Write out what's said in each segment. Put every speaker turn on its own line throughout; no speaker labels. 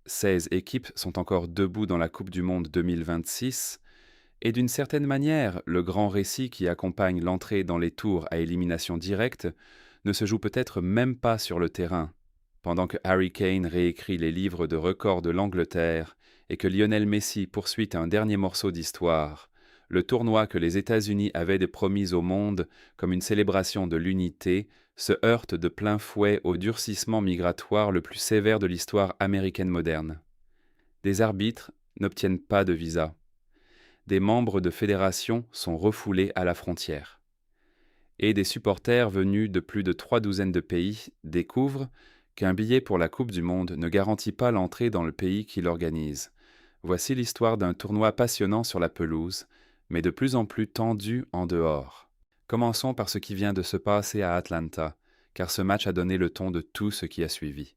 16 équipes sont encore debout dans la Coupe du monde 2026, et d'une certaine manière, le grand récit qui accompagne l'entrée dans les tours à élimination directe ne se joue peut-être même pas sur le terrain. Pendant que Harry Kane réécrit les livres de records de l'Angleterre et que Lionel Messi poursuit un dernier morceau d'histoire, le tournoi que les États-Unis avaient promis au monde comme une célébration de l'unité se heurte de plein fouet au durcissement migratoire le plus sévère de l'histoire américaine moderne. Des arbitres n'obtiennent pas de visa. Des membres de fédérations sont refoulés à la frontière. Et des supporters venus de plus de 3 douzaines de pays découvrent qu'un billet pour la Coupe du Monde ne garantit pas l'entrée dans le pays qui l'organise. Voici l'histoire d'un tournoi passionnant sur la pelouse, mais de plus en plus tendu en dehors. Commençons par ce qui vient de se passer à Atlanta, car ce match a donné le ton de tout ce qui a suivi.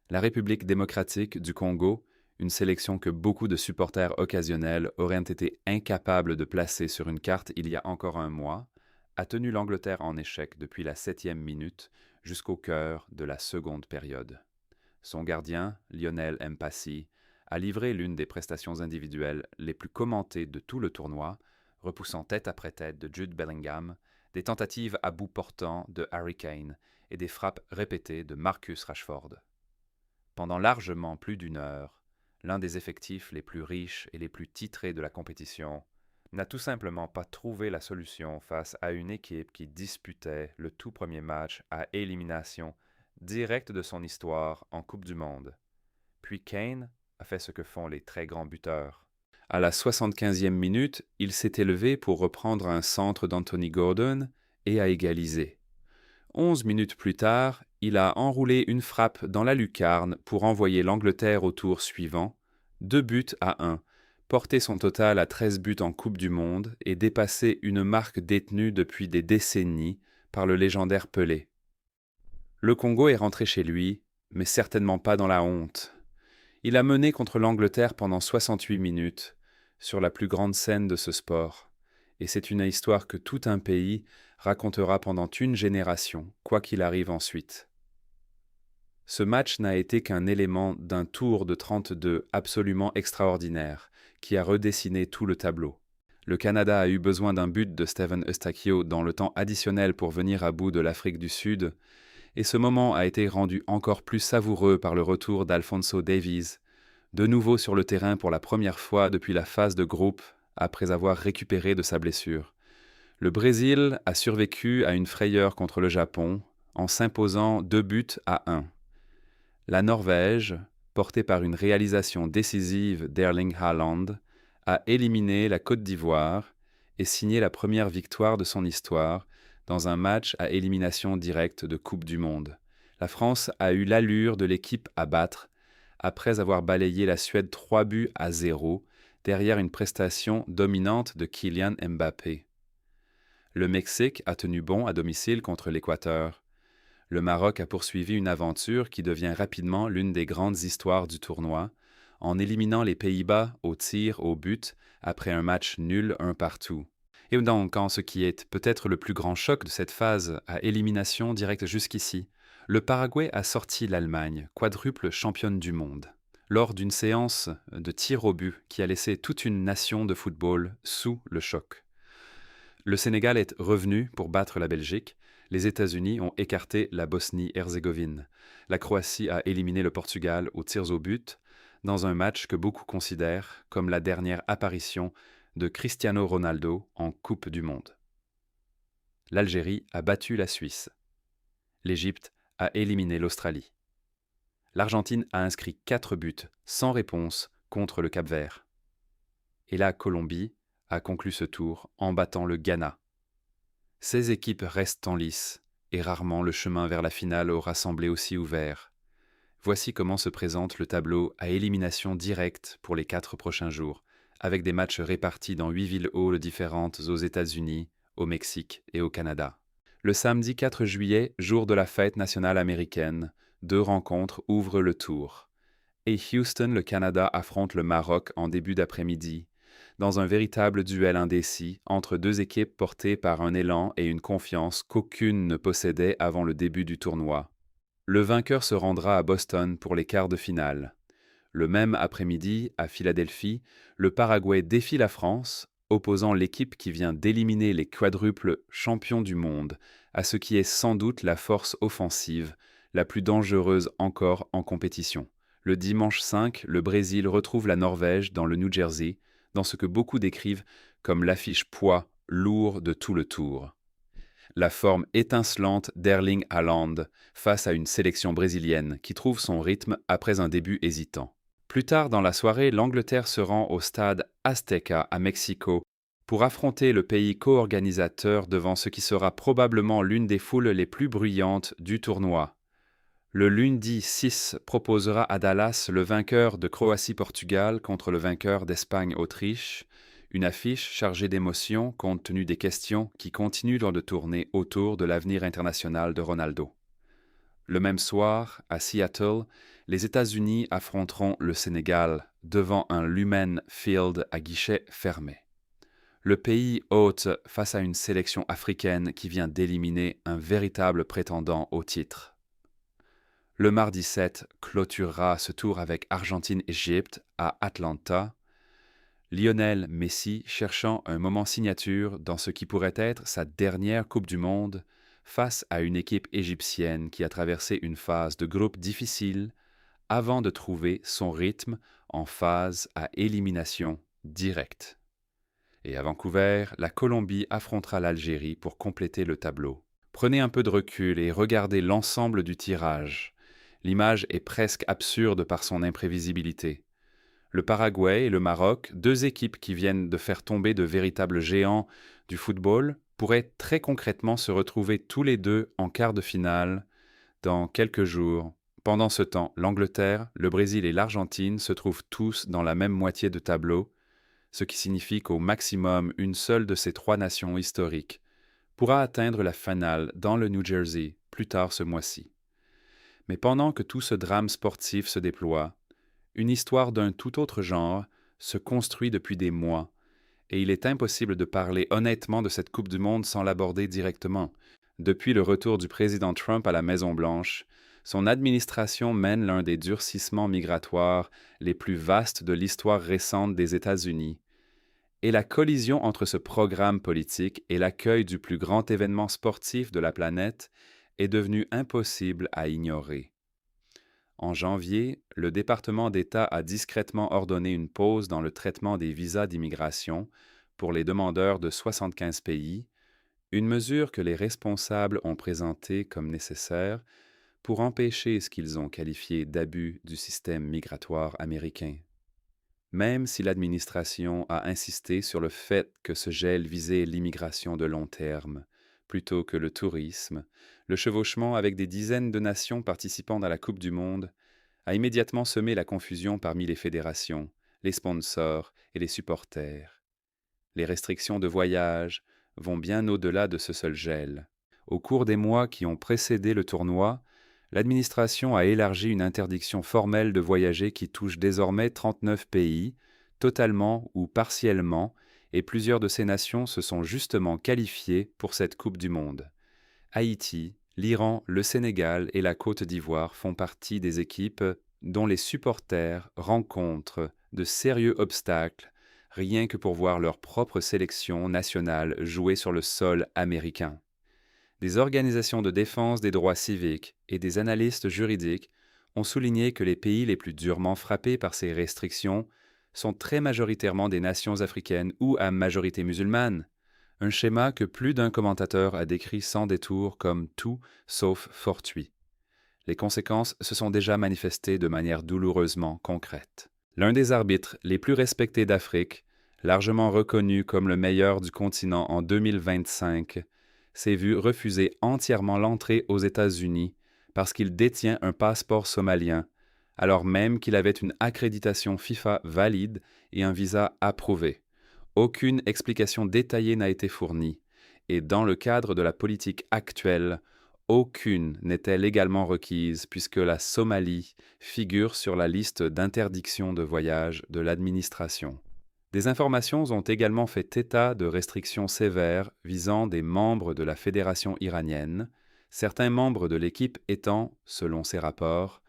La République démocratique du Congo, une sélection que beaucoup de supporters occasionnels auraient été incapables de placer sur une carte il y a encore un mois, a tenu l'Angleterre en échec depuis la 7e minute jusqu'au cœur de la seconde période. Son gardien, Lionel Mpassi, a livré l'une des prestations individuelles les plus commentées de tout le tournoi, repoussant tête après tête de Jude Bellingham, des tentatives à bout portant de Harry Kane et des frappes répétées de Marcus Rashford. Pendant largement plus d'une heure, l'un des effectifs les plus riches et les plus titrés de la compétition n'a tout simplement pas trouvé la solution face à une équipe qui disputait le tout premier match à élimination directe de son histoire en Coupe du Monde. Puis Kane a fait ce que font les très grands buteurs. À la 75e minute, il s'est élevé pour reprendre un centre d'Anthony Gordon et a égalisé. 11 minutes plus tard, il a enroulé une frappe dans la lucarne pour envoyer l'Angleterre au tour suivant, 2-1, porter son total à 13 buts en Coupe du Monde et dépasser une marque détenue depuis des décennies par le légendaire Pelé. Le Congo est rentré chez lui, mais certainement pas dans la honte. Il a mené contre l'Angleterre pendant 68 minutes, sur la plus grande scène de ce sport, et c'est une histoire que tout un pays racontera pendant une génération, quoi qu'il arrive ensuite. Ce match n'a été qu'un élément d'un tour de 32 absolument extraordinaire, qui a redessiné tout le tableau. Le Canada a eu besoin d'un but de Stephen Eustáquio dans le temps additionnel pour venir à bout de l'Afrique du Sud, et ce moment a été rendu encore plus savoureux par le retour d'Alphonso Davies, de nouveau sur le terrain pour la première fois depuis la phase de groupe après avoir récupéré de sa blessure. Le Brésil a survécu à une frayeur contre le Japon en s'imposant 2-1. La Norvège, portée par une réalisation décisive d'Erling Haaland, a éliminé la Côte d'Ivoire et signé la première victoire de son histoire dans un match à élimination directe de Coupe du Monde. La France a eu l'allure de l'équipe à battre après avoir balayé la Suède 3-0 derrière une prestation dominante de Kylian Mbappé. Le Mexique a tenu bon à domicile contre l'Équateur. Le Maroc a poursuivi une aventure qui devient rapidement l'une des grandes histoires du tournoi, en éliminant les Pays-Bas au tir au but après un match nul 1-1. Et donc, en ce qui est peut-être le plus grand choc de cette phase à élimination directe jusqu'ici, le Paraguay a sorti l'Allemagne, quadruple championne du monde, lors d'une séance de tir au but qui a laissé toute une nation de football sous le choc. Le Sénégal est revenu pour battre la Belgique, les États-Unis ont écarté la Bosnie-Herzégovine, la Croatie a éliminé le Portugal aux tirs au but, dans un match que beaucoup considèrent comme la dernière apparition de Cristiano Ronaldo en Coupe du Monde. L'Algérie a battu la Suisse. L'Égypte a éliminé l'Australie. L'Argentine a inscrit 4 buts sans réponse contre le Cap-Vert. Et la Colombie a conclu ce tour en battant le Ghana. Ces équipes restent en lice et rarement le chemin vers la finale aura semblé aussi ouvert. Voici comment se présente le tableau à élimination directe pour les 4 prochains jours, avec des matchs répartis dans 8 villes-halls différentes aux États-Unis, au Mexique et au Canada. Le samedi 4 juillet, jour de la fête nationale américaine, 2 rencontres ouvrent le tour. Et Houston, le Canada, affronte le Maroc en début d'après-midi, dans un véritable duel indécis entre 2 équipes portées par un élan et une confiance qu'aucune ne possédait avant le début du tournoi. Le vainqueur se rendra à Boston pour les quarts de finale. Le même après-midi, à Philadelphie, le Paraguay défie la France, opposant l'équipe qui vient d'éliminer les quadruples champions du monde à ce qui est sans doute la force offensive, la plus dangereuse encore en compétition. Le dimanche 5, le Brésil retrouve la Norvège dans le New Jersey, dans ce que beaucoup décrivent comme l'affiche poids lourd de tout le tour. La forme étincelante d'Erling Haaland face à une sélection brésilienne qui trouve son rythme après un début hésitant. Plus tard dans la soirée, l'Angleterre se rend au stade Azteca à Mexico pour affronter le pays co-organisateur devant ce qui sera probablement l'une des foules les plus bruyantes du tournoi. Le lundi 6 proposera à Dallas le vainqueur de Croatie-Portugal contre le vainqueur d'Espagne-Autriche, une affiche chargée d'émotions compte tenu des questions qui continuent de tourner autour de l'avenir international de Ronaldo. Le même soir, à Seattle, les États-Unis affronteront le Sénégal devant un Lumen Field à guichet fermé. Le pays hôte face à une sélection africaine qui vient d'éliminer un véritable prétendant au titre. Le mardi 7 clôturera ce tour avec Argentine-Égypte à Atlanta, Lionel Messi cherchant un moment signature dans ce qui pourrait être sa dernière Coupe du Monde face à une équipe égyptienne qui a traversé une phase de groupe difficile avant de trouver son rythme en phase à élimination directe. Et à Vancouver, la Colombie affrontera l'Algérie pour compléter le tableau. Prenez un peu de recul et regardez l'ensemble du tirage. L'image est presque absurde par son imprévisibilité. Le Paraguay et le Maroc, deux équipes qui viennent de faire tomber de véritables géants du football, pourraient très concrètement se retrouver tous les deux en quart de finale dans quelques jours. Pendant ce temps, l'Angleterre, le Brésil et l'Argentine se trouvent tous dans la même moitié de tableau, ce qui signifie qu'au maximum une seule de ces trois nations historiques pourra atteindre la finale dans le New Jersey plus tard ce mois-ci. Mais pendant que tout ce drame sportif se déploie, une histoire d'un tout autre genre se construit depuis des mois, et il est impossible de parler honnêtement de cette Coupe du Monde sans l'aborder directement. Depuis le retour du président Trump à la Maison-Blanche, son administration mène l'un des durcissements migratoires les plus vastes de l'histoire récente des États-Unis, et la collision entre ce programme politique et l'accueil du plus grand événement sportif de la planète est devenue impossible à ignorer. En janvier, le département d'État a discrètement ordonné une pause dans le traitement des visas d'immigration pour les demandeurs de 75 pays, une mesure que les responsables ont présentée comme nécessaire pour empêcher ce qu'ils ont qualifié d'abus du système migratoire américain. Même si l'administration a insisté sur le fait que ce gel visait l'immigration de long terme, plutôt que le tourisme, le chevauchement avec des dizaines de nations participant à la Coupe du Monde a immédiatement semé la confusion parmi les fédérations, les sponsors et les supporters. Les restrictions de voyage vont bien au-delà de ce seul gel. Au cours des mois qui ont précédé le tournoi, l'administration a élargi une interdiction formelle de voyager qui touche désormais 39 pays, totalement ou partiellement, et plusieurs de ces nations se sont justement qualifiées pour cette Coupe du Monde. Haïti, l'Iran, le Sénégal et la Côte d'Ivoire font partie des équipes dont les supporters rencontrent de sérieux obstacles rien que pour voir leur propre sélection nationale jouer sur le sol américain. Des organisations de défense des droits civiques et des analystes juridiques ont souligné que les pays les plus durement frappés par ces restrictions sont très majoritairement des nations africaines ou à majorité musulmane, un schéma que plus d'un commentateur a décrit sans détour comme tout sauf fortuit. Les conséquences se sont déjà manifestées de manière douloureusement concrète. L'un des arbitres les plus respectés d'Afrique, largement reconnu comme le meilleur du continent en 2025, s'est vu refuser entièrement l'entrée aux États-Unis parce qu'il détient un passeport somalien, alors même qu'il avait une accréditation FIFA valide et un visa approuvé. Aucune explication détaillée n'a été fournie, et dans le cadre de la politique actuelle, aucune n'était légalement requise puisque la Somalie figure sur la liste d'interdiction de voyage de l'administration. Des informations ont également fait état de restrictions sévères visant des membres de la fédération iranienne, certains membres de l'équipe étant, selon ces rapports,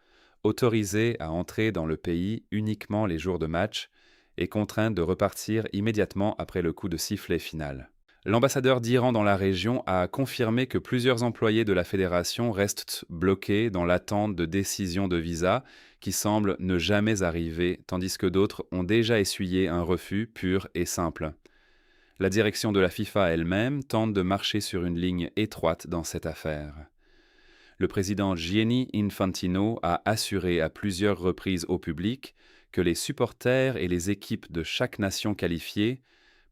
autorisées à entrer dans le pays uniquement les jours de match et contraintes de repartir immédiatement après le coup de sifflet final. L'ambassadeur d'Iran dans la région a confirmé que plusieurs employés de la fédération restent bloqués dans l'attente de décisions de visa qui semblent ne jamais arriver, tandis que d'autres ont déjà essuyé un refus pur et simple. La direction de la FIFA elle-même tente de marcher sur une ligne étroite dans cette affaire. Le président Gianni Infantino a assuré à plusieurs reprises au public que les supporters et les équipes de chaque nation qualifiée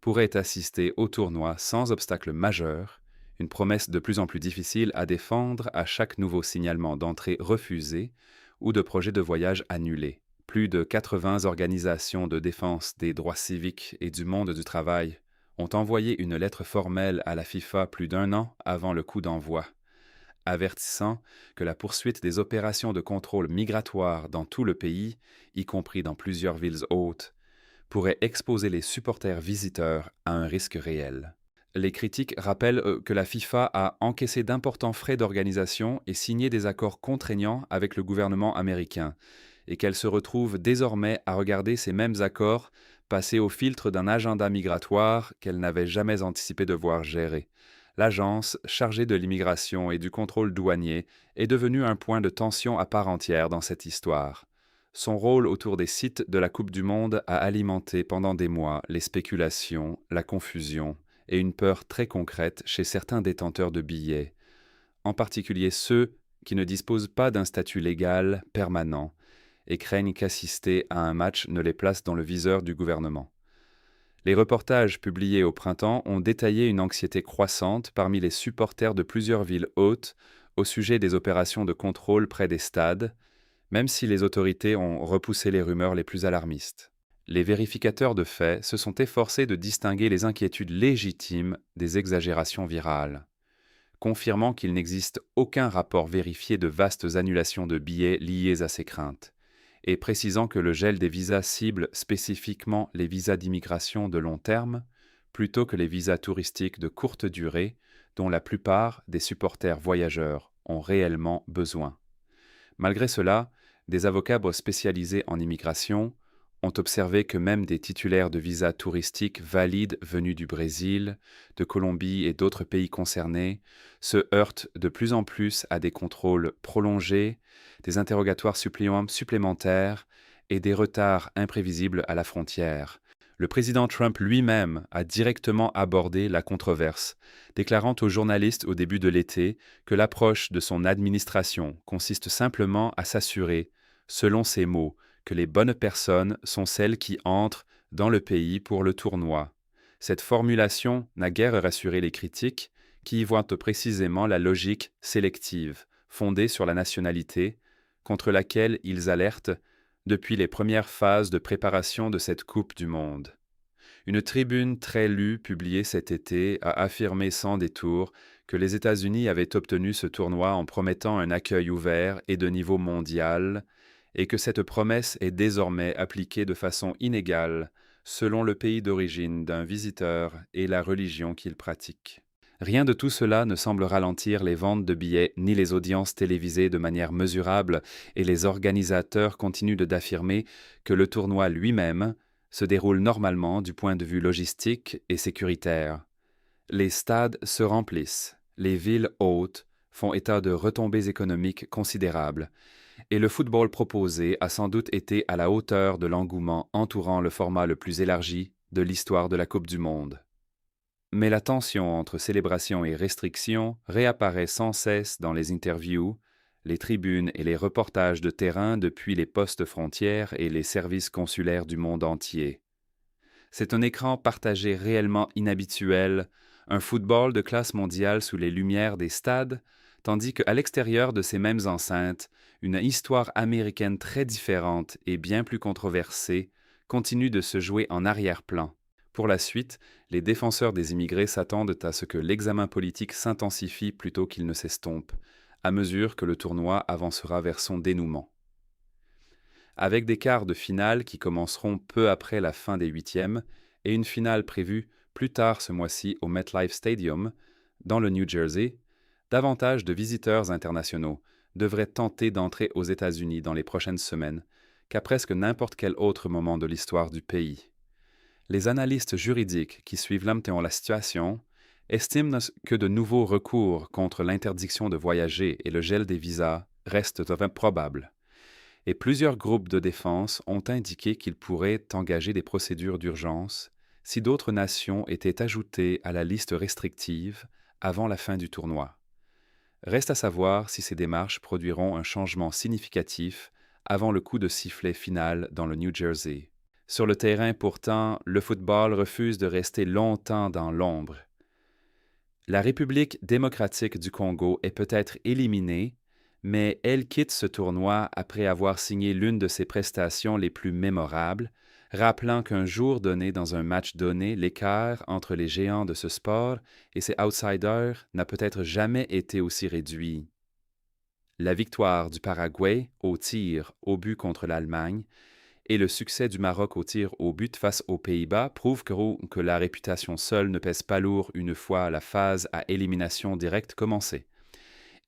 pourraient assister au tournoi sans obstacle majeur, une promesse de plus en plus difficile à défendre à chaque nouveau signalement d'entrée refusé ou de projet de voyage annulé. Plus de 80 organisations de défense des droits civiques et du monde du travail ont envoyé une lettre formelle à la FIFA plus d'1 an avant le coup d'envoi, avertissant que la poursuite des opérations de contrôle migratoire dans tout le pays, y compris dans plusieurs villes hautes, pourrait exposer les supporters visiteurs à un risque réel. Les critiques rappellent que la FIFA a encaissé d'importants frais d'organisation et signé des accords contraignants avec le gouvernement américain, et qu'elle se retrouve désormais à regarder ces mêmes accords passer au filtre d'un agenda migratoire qu'elle n'avait jamais anticipé devoir gérer. L'agence, chargée de l'immigration et du contrôle douanier, est devenue un point de tension à part entière dans cette histoire. Son rôle autour des sites de la Coupe du Monde a alimenté pendant des mois les spéculations, la confusion et une peur très concrète chez certains détenteurs de billets, en particulier ceux qui ne disposent pas d'un statut légal permanent et craignent qu'assister à un match ne les place dans le viseur du gouvernement. Les reportages publiés au printemps ont détaillé une anxiété croissante parmi les supporters de plusieurs villes hautes au sujet des opérations de contrôle près des stades, même si les autorités ont repoussé les rumeurs les plus alarmistes. Les vérificateurs de faits se sont efforcés de distinguer les inquiétudes légitimes des exagérations virales, confirmant qu'il n'existe aucun rapport vérifié de vastes annulations de billets liées à ces craintes, et précisant que le gel des visas cible spécifiquement les visas d'immigration de long terme, plutôt que les visas touristiques de courte durée, dont la plupart des supporters voyageurs ont réellement besoin. Malgré cela, des avocats spécialisés en immigration ont observé que même des titulaires de visas touristiques valides venus du Brésil, de Colombie et d'autres pays concernés se heurtent de plus en plus à des contrôles prolongés, des interrogatoires supplémentaires et des retards imprévisibles à la frontière. Le président Trump lui-même a directement abordé la controverse, déclarant aux journalistes au début de l'été que l'approche de son administration consiste simplement à s'assurer, selon ses mots, que les bonnes personnes sont celles qui entrent dans le pays pour le tournoi. Cette formulation n'a guère rassuré les critiques, qui y voient précisément la logique sélective, fondée sur la nationalité, contre laquelle ils alertent depuis les premières phases de préparation de cette Coupe du Monde. Une tribune très lue publiée cet été a affirmé sans détour que les États-Unis avaient obtenu ce tournoi en promettant un accueil ouvert et de niveau mondial, et que cette promesse est désormais appliquée de façon inégale selon le pays d'origine d'un visiteur et la religion qu'il pratique. Rien de tout cela ne semble ralentir les ventes de billets ni les audiences télévisées de manière mesurable, et les organisateurs continuent d'affirmer que le tournoi lui-même se déroule normalement du point de vue logistique et sécuritaire. Les stades se remplissent, les villes hautes font état de retombées économiques considérables, et le football proposé a sans doute été à la hauteur de l'engouement entourant le format le plus élargi de l'histoire de la Coupe du Monde. Mais la tension entre célébration et restriction réapparaît sans cesse dans les interviews, les tribunes et les reportages de terrain depuis les postes frontières et les services consulaires du monde entier. C'est un écran partagé réellement inhabituel, un football de classe mondiale sous les lumières des stades, tandis qu'à l'extérieur de ces mêmes enceintes, une histoire américaine très différente et bien plus controversée continue de se jouer en arrière-plan. Pour la suite, les défenseurs des immigrés s'attendent à ce que l'examen politique s'intensifie plutôt qu'il ne s'estompe, à mesure que le tournoi avancera vers son dénouement. Avec des quarts de finale qui commenceront peu après la fin des huitièmes et une finale prévue plus tard ce mois-ci au MetLife Stadium, dans le New Jersey, davantage de visiteurs internationaux, devrait tenter d'entrer aux États-Unis dans les prochaines semaines qu'à presque n'importe quel autre moment de l'histoire du pays. Les analystes juridiques qui suivent la situation estiment que de nouveaux recours contre l'interdiction de voyager et le gel des visas restent improbables. Et plusieurs groupes de défense ont indiqué qu'ils pourraient engager des procédures d'urgence si d'autres nations étaient ajoutées à la liste restrictive avant la fin du tournoi. Reste à savoir si ces démarches produiront un changement significatif avant le coup de sifflet final dans le New Jersey. Sur le terrain, pourtant, le football refuse de rester longtemps dans l'ombre. La République démocratique du Congo est peut-être éliminée, mais elle quitte ce tournoi après avoir signé l'une de ses prestations les plus mémorables, rappelant qu'un jour donné dans un match donné, l'écart entre les géants de ce sport et ses outsiders n'a peut-être jamais été aussi réduit. La victoire du Paraguay au tir au but contre l'Allemagne et le succès du Maroc au tir au but face aux Pays-Bas prouvent que la réputation seule ne pèse pas lourd une fois la phase à élimination directe commencée.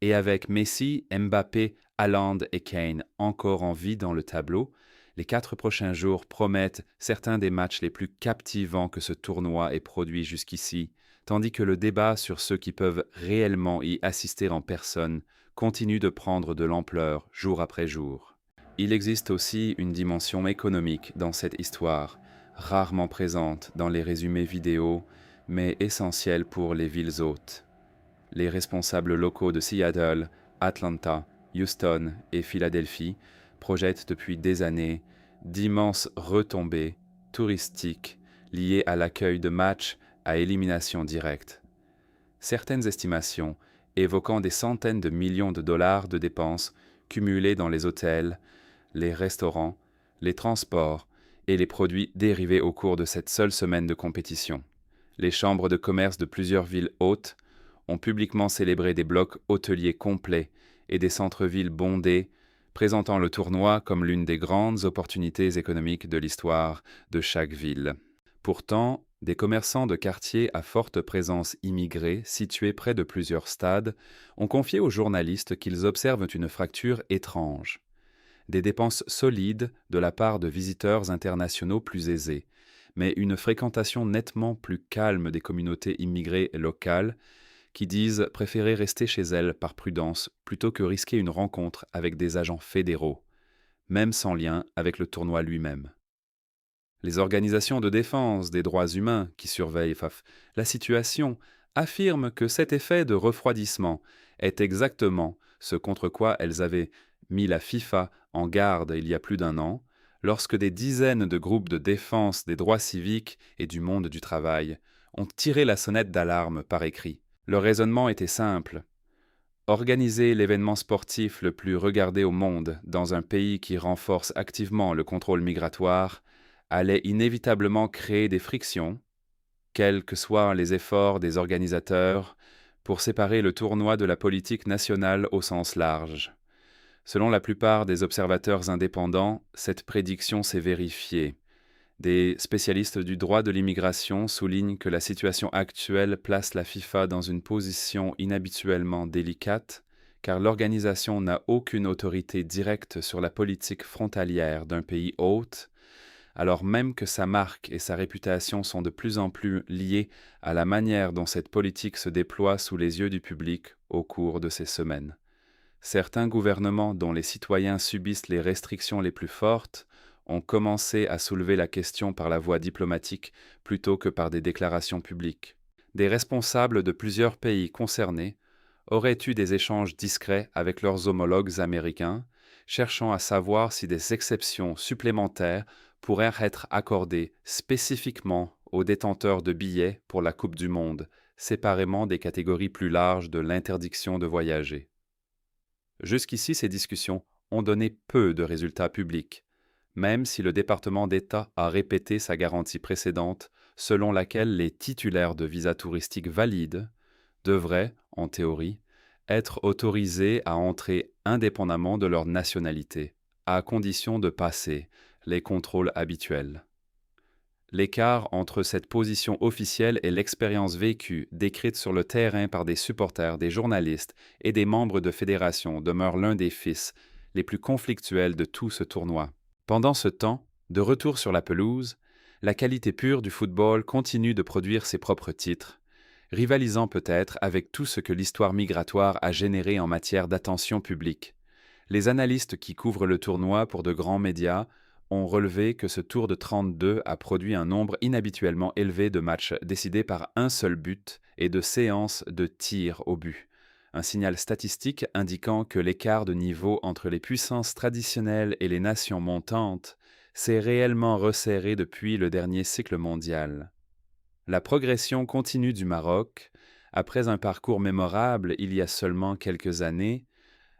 Et avec Messi, Mbappé, Haaland et Kane encore en vie dans le tableau, les 4 prochains jours promettent certains des matchs les plus captivants que ce tournoi ait produit jusqu'ici, tandis que le débat sur ceux qui peuvent réellement y assister en personne continue de prendre de l'ampleur jour après jour. Il existe aussi une dimension économique dans cette histoire, rarement présente dans les résumés vidéo, mais essentielle pour les villes hôtes. Les responsables locaux de Seattle, Atlanta, Houston et Philadelphie projettent depuis des années d'immenses retombées touristiques liées à l'accueil de matchs à élimination directe. Certaines estimations évoquant des centaines de millions de dollars de dépenses cumulées dans les hôtels, les restaurants, les transports et les produits dérivés au cours de cette seule semaine de compétition. Les chambres de commerce de plusieurs villes hôtes ont publiquement célébré des blocs hôteliers complets et des centres-villes bondés, présentant le tournoi comme l'une des grandes opportunités économiques de l'histoire de chaque ville. Pourtant, des commerçants de quartiers à forte présence immigrée, situés près de plusieurs stades, ont confié aux journalistes qu'ils observent une fracture étrange. Des dépenses solides de la part de visiteurs internationaux plus aisés, mais une fréquentation nettement plus calme des communautés immigrées locales qui disent préférer rester chez elles par prudence plutôt que risquer une rencontre avec des agents fédéraux, même sans lien avec le tournoi lui-même. Les organisations de défense des droits humains qui surveillent la situation affirment que cet effet de refroidissement est exactement ce contre quoi elles avaient mis la FIFA en garde il y a plus d'un an, lorsque des dizaines de groupes de défense des droits civiques et du monde du travail ont tiré la sonnette d'alarme par écrit. Le raisonnement était simple. Organiser l'événement sportif le plus regardé au monde dans un pays qui renforce activement le contrôle migratoire allait inévitablement créer des frictions, quels que soient les efforts des organisateurs, pour séparer le tournoi de la politique nationale au sens large. Selon la plupart des observateurs indépendants, cette prédiction s'est vérifiée. Des spécialistes du droit de l'immigration soulignent que la situation actuelle place la FIFA dans une position inhabituellement délicate, car l'organisation n'a aucune autorité directe sur la politique frontalière d'un pays hôte, alors même que sa marque et sa réputation sont de plus en plus liées à la manière dont cette politique se déploie sous les yeux du public au cours de ces semaines. Certains gouvernements dont les citoyens subissent les restrictions les plus fortes ont commencé à soulever la question par la voie diplomatique plutôt que par des déclarations publiques. Des responsables de plusieurs pays concernés auraient eu des échanges discrets avec leurs homologues américains, cherchant à savoir si des exceptions supplémentaires pourraient être accordées spécifiquement aux détenteurs de billets pour la Coupe du Monde, séparément des catégories plus larges de l'interdiction de voyager. Jusqu'ici, ces discussions ont donné peu de résultats publics, même si le département d'État a répété sa garantie précédente selon laquelle les titulaires de visas touristiques valides devraient, en théorie, être autorisés à entrer indépendamment de leur nationalité, à condition de passer les contrôles habituels. L'écart entre cette position officielle et l'expérience vécue, décrite sur le terrain par des supporters, des journalistes et des membres de fédération, demeure l'un des fils les plus conflictuels de tout ce tournoi. Pendant ce temps, de retour sur la pelouse, la qualité pure du football continue de produire ses propres titres, rivalisant peut-être avec tout ce que l'histoire migratoire a généré en matière d'attention publique. Les analystes qui couvrent le tournoi pour de grands médias ont relevé que ce tour de 32 a produit un nombre inhabituellement élevé de matchs décidés par un seul but et de séances de tirs au but. Un signal statistique indiquant que l'écart de niveau entre les puissances traditionnelles et les nations montantes s'est réellement resserré depuis le dernier cycle mondial. La progression continue du Maroc, après un parcours mémorable il y a seulement quelques années,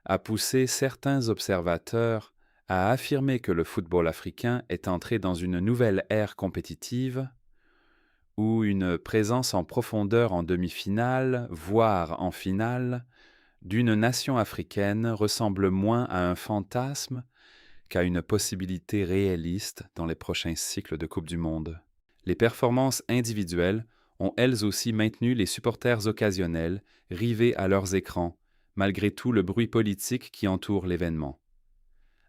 a poussé certains observateurs à affirmer que le football africain est entré dans une nouvelle ère compétitive où une présence en profondeur en demi-finale, voire en finale, d'une nation africaine ressemble moins à un fantasme qu'à une possibilité réaliste dans les prochains cycles de Coupe du Monde. Les performances individuelles ont elles aussi maintenu les supporters occasionnels rivés à leurs écrans, malgré tout le bruit politique qui entoure l'événement.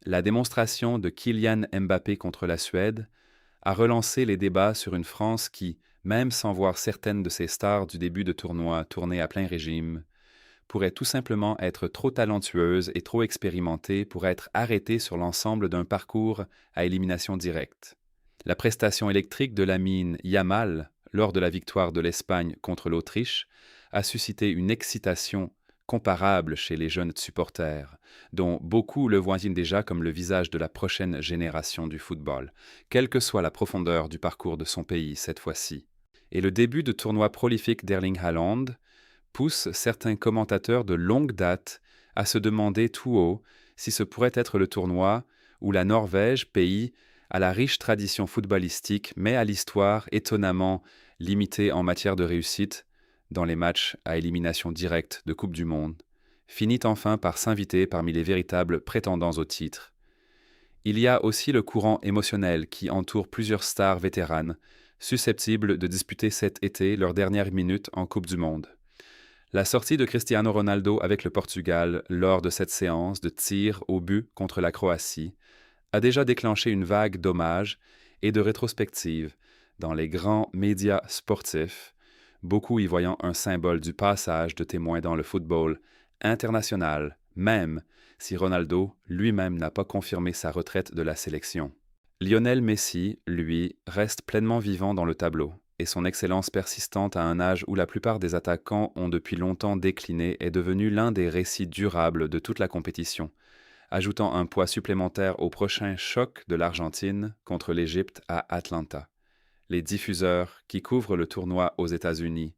La démonstration de Kylian Mbappé contre la Suède a relancé les débats sur une France qui, même sans voir certaines de ses stars du début de tournoi tourner à plein régime, pourrait tout simplement être trop talentueuse et trop expérimentée pour être arrêtée sur l'ensemble d'un parcours à élimination directe. La prestation électrique de Lamine Yamal lors de la victoire de l'Espagne contre l'Autriche a suscité une excitation comparable chez les jeunes supporters, dont beaucoup le voient déjà comme le visage de la prochaine génération du football, quelle que soit la profondeur du parcours de son pays cette fois-ci. Et le début de tournoi prolifique d'Erling Haaland pousse certains commentateurs de longue date à se demander tout haut si ce pourrait être le tournoi où la Norvège, pays à la riche tradition footballistique, mais à l'histoire étonnamment limitée en matière de réussite dans les matchs à élimination directe de Coupe du Monde, finit enfin par s'inviter parmi les véritables prétendants au titre. Il y a aussi le courant émotionnel qui entoure plusieurs stars vétéranes, susceptibles de disputer cet été leurs dernières minutes en Coupe du Monde. La sortie de Cristiano Ronaldo avec le Portugal lors de cette séance de tir au but contre la Croatie a déjà déclenché une vague d'hommages et de rétrospectives dans les grands médias sportifs, beaucoup y voyant un symbole du passage de témoin dans le football international, même si Ronaldo lui-même n'a pas confirmé sa retraite de la sélection. Lionel Messi, lui, reste pleinement vivant dans le tableau, et son excellence persistante à un âge où la plupart des attaquants ont depuis longtemps décliné est devenu l'un des récits durables de toute la compétition, ajoutant un poids supplémentaire au prochain choc de l'Argentine contre l'Égypte à Atlanta. Les diffuseurs qui couvrent le tournoi aux États-Unis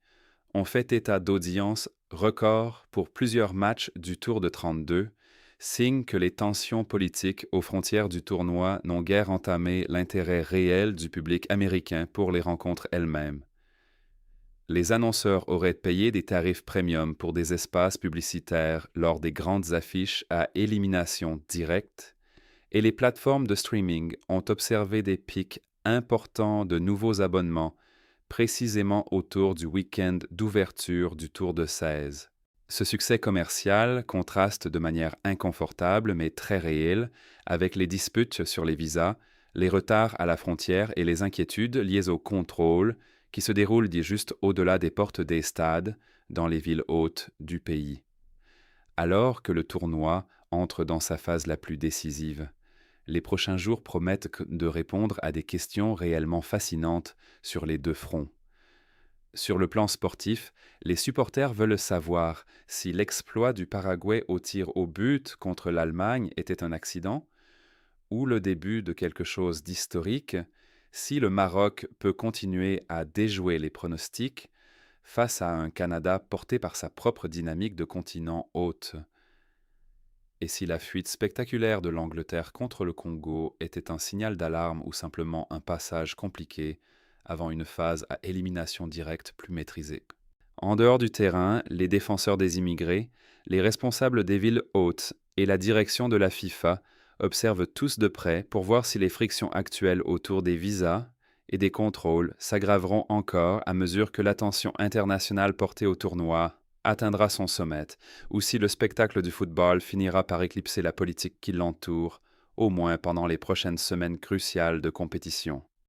ont fait état d'audience record pour plusieurs matchs du Tour de 32, signe que les tensions politiques aux frontières du tournoi n'ont guère entamé l'intérêt réel du public américain pour les rencontres elles-mêmes. Les annonceurs auraient payé des tarifs premium pour des espaces publicitaires lors des grandes affiches à élimination directe, et les plateformes de streaming ont observé des pics importants de nouveaux abonnements, précisément autour du week-end d'ouverture du Tour de 16. Ce succès commercial contraste de manière inconfortable mais très réelle avec les disputes sur les visas, les retards à la frontière et les inquiétudes liées au contrôle qui se déroulent juste au-delà des portes des stades dans les villes hautes du pays. Alors que le tournoi entre dans sa phase la plus décisive, les prochains jours promettent de répondre à des questions réellement fascinantes sur les deux fronts. Sur le plan sportif, les supporters veulent savoir si l'exploit du Paraguay au tir au but contre l'Allemagne était un accident ou le début de quelque chose d'historique, si le Maroc peut continuer à déjouer les pronostics face à un Canada porté par sa propre dynamique de continent hôte. Et si la fuite spectaculaire de l'Angleterre contre le Congo était un signal d'alarme ou simplement un passage compliqué avant une phase à élimination directe plus maîtrisée. En dehors du terrain, les défenseurs des immigrés, les responsables des villes hôtes et la direction de la FIFA observent tous de près pour voir si les frictions actuelles autour des visas et des contrôles s'aggraveront encore à mesure que l'attention internationale portée au tournoi atteindra son sommet, ou si le spectacle du football finira par éclipser la politique qui l'entoure, au moins pendant les prochaines semaines cruciales de compétition.